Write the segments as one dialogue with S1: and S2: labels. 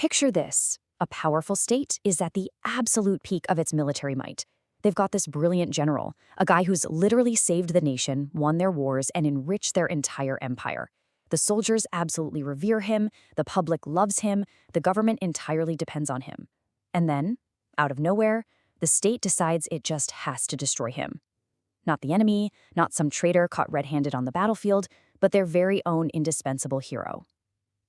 S1: Picture this. A powerful state is at the absolute peak of its military might. They've got this brilliant general, a guy who's literally saved the nation, won their wars, and enriched their entire empire. The soldiers absolutely revere him, the public loves him, the government entirely depends on him. And then, out of nowhere, the state decides it just has to destroy him. Not the enemy, not some traitor caught red-handed on the battlefield, but their very own indispensable hero.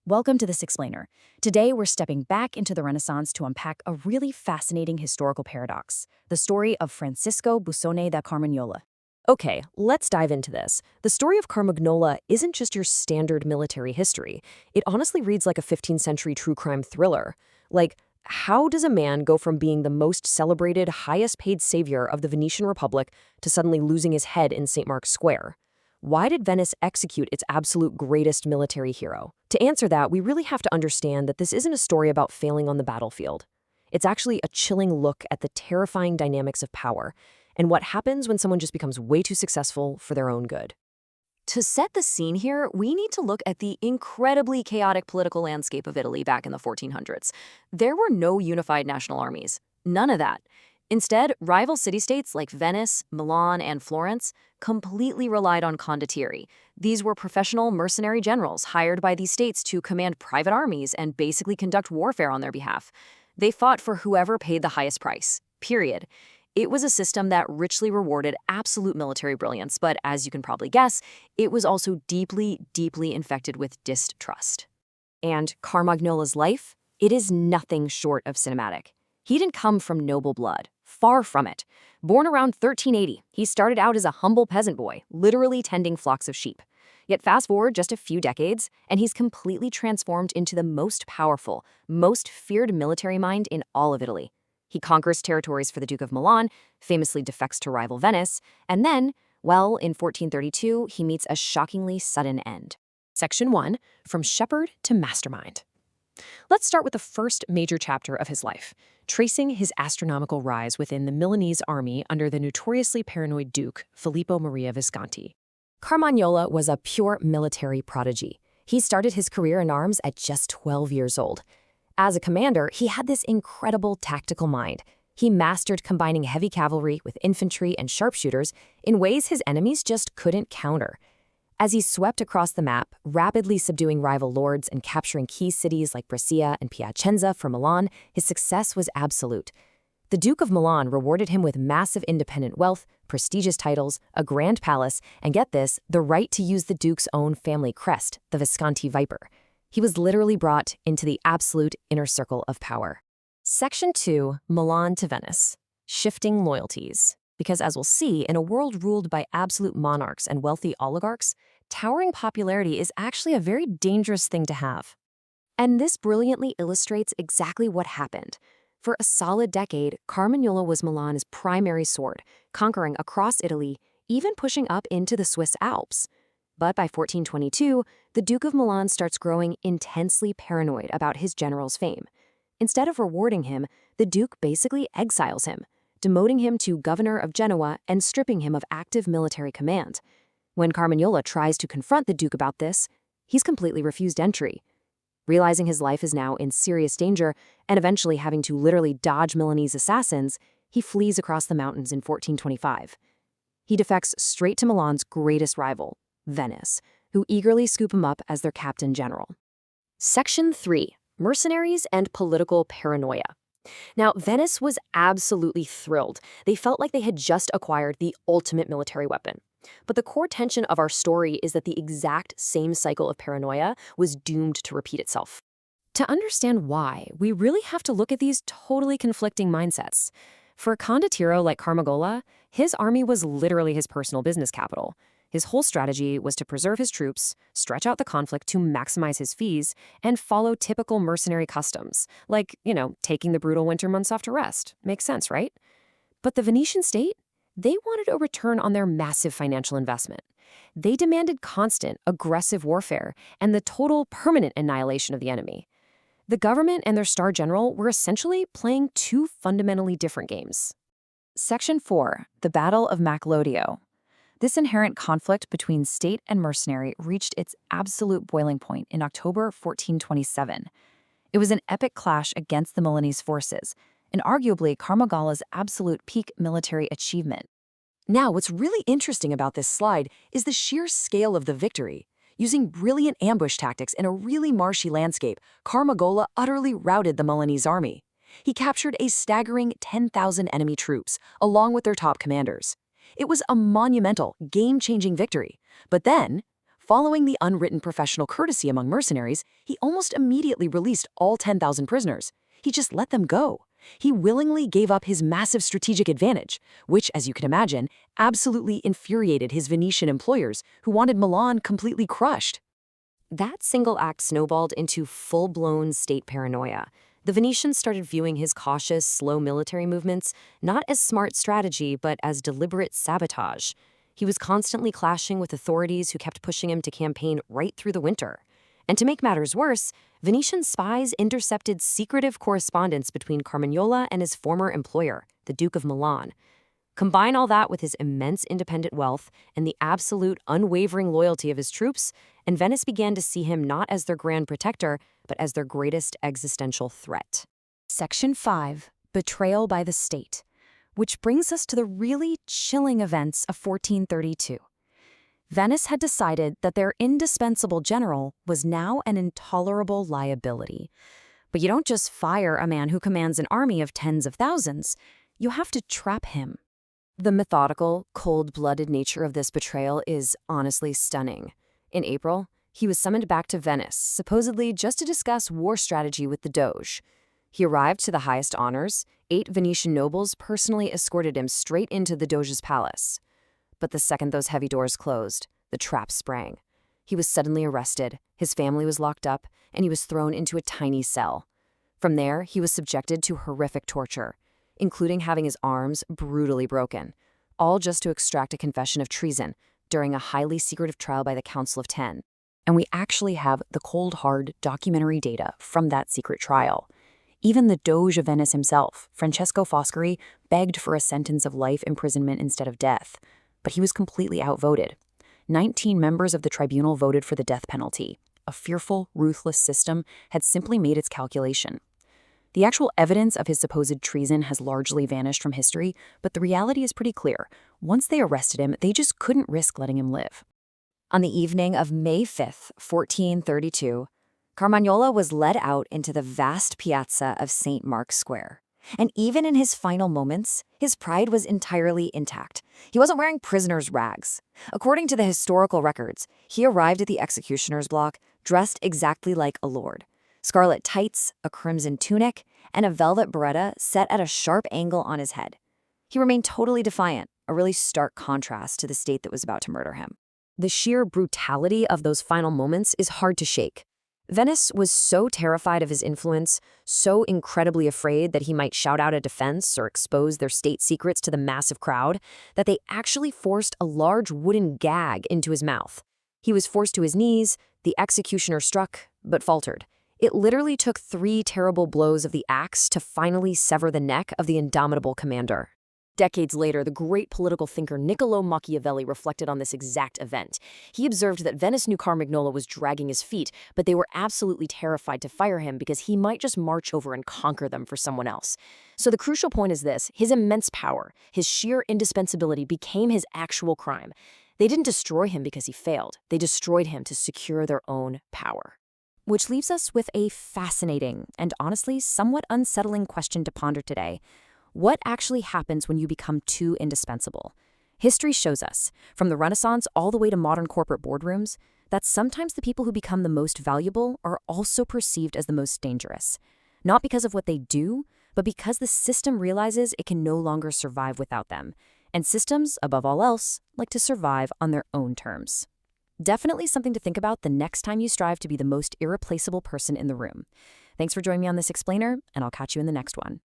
S1: Welcome to This Explainer. Today, we're stepping back into the Renaissance to unpack a really fascinating historical paradox, the story of Francesco Bussone da Carmagnola.
S2: Okay, let's dive into this. The story of Carmagnola isn't just your standard military history. It honestly reads like a 15th century true crime thriller. Like, how does a man go from being the most celebrated, highest-paid savior of the Venetian Republic to suddenly losing his head in St. Mark's Square? Why did Venice execute its absolute greatest military hero? To answer that, we really have to understand that this isn't a story about failing on the battlefield. It's actually a chilling look at the terrifying dynamics of power and what happens when someone just becomes way too successful for their own good.
S3: To set the scene here, we need to look at the incredibly chaotic political landscape of Italy back in the 1400s. There were no unified national armies. None of that. Instead, rival city-states like Venice, Milan, and Florence completely relied on condottieri. These were professional mercenary generals hired by these states to command private armies and basically conduct warfare on their behalf. They fought for whoever paid the highest price, period. It was a system that richly rewarded absolute military brilliance, but as you can probably guess, it was also deeply, deeply infected with distrust.
S2: And Carmagnola's life? It is nothing short of cinematic. He didn't come from noble blood. Far from it. Born around 1380, he started out as a humble peasant boy, literally tending flocks of sheep. Yet fast forward just a few decades, and he's completely transformed into the most powerful, most feared military mind in all of Italy. He conquers territories for the Duke of Milan, famously defects to rival Venice, and then, well, in 1432, he meets a shockingly sudden end.
S4: Section 1, From Shepherd to Mastermind. Let's start with the first major chapter of his life, tracing his astronomical rise within the Milanese army under the notoriously paranoid Duke, Filippo Maria Visconti.
S2: Carmagnola was a pure military prodigy. He started his career in arms at just 12 years old. As a commander, he had this incredible tactical mind. He mastered combining heavy cavalry with infantry and sharpshooters in ways his enemies just couldn't counter. As he swept across the map, rapidly subduing rival lords and capturing key cities like Brescia and Piacenza for Milan, his success was absolute. The Duke of Milan rewarded him with massive independent wealth, prestigious titles, a grand palace, and get this, the right to use the Duke's own family crest, the Visconti Viper. He was literally brought into the absolute inner circle of power.
S4: Section 2, Milan to Venice. Shifting loyalties. Because as we'll see, in a world ruled by absolute monarchs and wealthy oligarchs, towering popularity is actually a very dangerous thing to have.
S2: And this brilliantly illustrates exactly what happened. For a solid decade, Carmagnola was Milan's primary sword, conquering across Italy, even pushing up into the Swiss Alps. But by 1422, the Duke of Milan starts growing intensely paranoid about his general's fame. Instead of rewarding him, the Duke basically exiles him, demoting him to governor of Genoa and stripping him of active military command. When Carmagnola tries to confront the Duke about this, he's completely refused entry. Realizing his life is now in serious danger and eventually having to literally dodge Milanese assassins, he flees across the mountains in 1425. He defects straight to Milan's greatest rival, Venice, who eagerly scoop him up as their captain general.
S4: Section 3, Mercenaries and Political Paranoia. Now, Venice was absolutely thrilled. They felt like they had just acquired the ultimate military weapon. But the core tension of our story is that the exact same cycle of paranoia was doomed to repeat itself. To understand why, we really have to look at these totally conflicting mindsets. For a condottiero like Carmagnola, his army was literally his personal business capital. His whole strategy was to preserve his troops, stretch out the conflict to maximize his fees, and follow typical mercenary customs, like, taking the brutal winter months off to rest. Makes sense, right? But the Venetian state? They wanted a return on their massive financial investment. They demanded constant, aggressive warfare and the total, permanent annihilation of the enemy. The government and their star general were essentially playing two fundamentally different games.
S1: Section 4, the Battle of Maclodio. This inherent conflict between state and mercenary reached its absolute boiling point in October 1427. It was an epic clash against the Milanese forces, and arguably Carmagnola's absolute peak military achievement.
S2: Now, what's really interesting about this slide is the sheer scale of the victory. Using brilliant ambush tactics in a really marshy landscape, Carmagnola utterly routed the Milanese army. He captured a staggering 10,000 enemy troops, along with their top commanders. It was a monumental, game-changing victory. But then, following the unwritten professional courtesy among mercenaries, he almost immediately released all 10,000 prisoners. He just let them go. He willingly gave up his massive strategic advantage, which, as you can imagine, absolutely infuriated his Venetian employers, who wanted Milan completely crushed.
S3: That single act snowballed into full-blown state paranoia. The Venetians started viewing his cautious, slow military movements not as smart strategy, but as deliberate sabotage. He was constantly clashing with authorities who kept pushing him to campaign right through the winter. And to make matters worse, Venetian spies intercepted secretive correspondence between Carmagnola and his former employer, the Duke of Milan. Combine all that with his immense independent wealth and the absolute unwavering loyalty of his troops, and Venice began to see him not as their grand protector, but as their greatest existential threat.
S1: Section 5. Betrayal by the State, which brings us to the really chilling events of 1432. Venice had decided that their indispensable general was now an intolerable liability. But you don't just fire a man who commands an army of tens of thousands. You have to trap him.
S3: The methodical, cold-blooded nature of this betrayal is honestly stunning. In April, he was summoned back to Venice, supposedly just to discuss war strategy with the Doge. He arrived to the highest honors. 8 Venetian nobles personally escorted him straight into the Doge's palace. But the second those heavy doors closed, the trap sprang. He was suddenly arrested, his family was locked up, and he was thrown into a tiny cell. From there, he was subjected to horrific torture, including having his arms brutally broken, all just to extract a confession of treason during a highly secretive trial by the Council of 10.
S1: And we actually have the cold, hard documentary data from that secret trial. Even the Doge of Venice himself, Francesco Bussone, begged for a sentence of life imprisonment instead of death. But he was completely outvoted. 19 members of the tribunal voted for the death penalty. A fearful, ruthless system had simply made its calculation. The actual evidence of his supposed treason has largely vanished from history, but the reality is pretty clear. Once they arrested him, they just couldn't risk letting him live.
S3: On the evening of May 5th, 1432, Carmagnola was led out into the vast piazza of St. Mark's Square. And even in his final moments, his pride was entirely intact. He wasn't wearing prisoner's rags. According to the historical records, he arrived at the executioner's block dressed exactly like a lord. Scarlet tights, a crimson tunic, and a velvet beretta set at a sharp angle on his head. He remained totally defiant, a really stark contrast to the state that was about to murder him.
S4: The sheer brutality of those final moments is hard to shake. Venice was so terrified of his influence, so incredibly afraid that he might shout out a defense or expose their state secrets to the massive crowd, that they actually forced a large wooden gag into his mouth. He was forced to his knees, the executioner struck, but faltered. It literally took 3 terrible blows of the axe to finally sever the neck of the indomitable commander.
S3: Decades later, the great political thinker Niccolò Machiavelli reflected on this exact event. He observed that Venice knew Carmagnola was dragging his feet, but they were absolutely terrified to fire him because he might just march over and conquer them for someone else. So the crucial point is this: his immense power, his sheer indispensability became his actual crime. They didn't destroy him because he failed. They destroyed him to secure their own power.
S1: Which leaves us with a fascinating and honestly somewhat unsettling question to ponder today. What actually happens when you become too indispensable? History shows us, from the Renaissance all the way to modern corporate boardrooms, that sometimes the people who become the most valuable are also perceived as the most dangerous. Not because of what they do, but because the system realizes it can no longer survive without them. And systems, above all else, like to survive on their own terms. Definitely something to think about the next time you strive to be the most irreplaceable person in the room. Thanks for joining me on this explainer, and I'll catch you in the next one.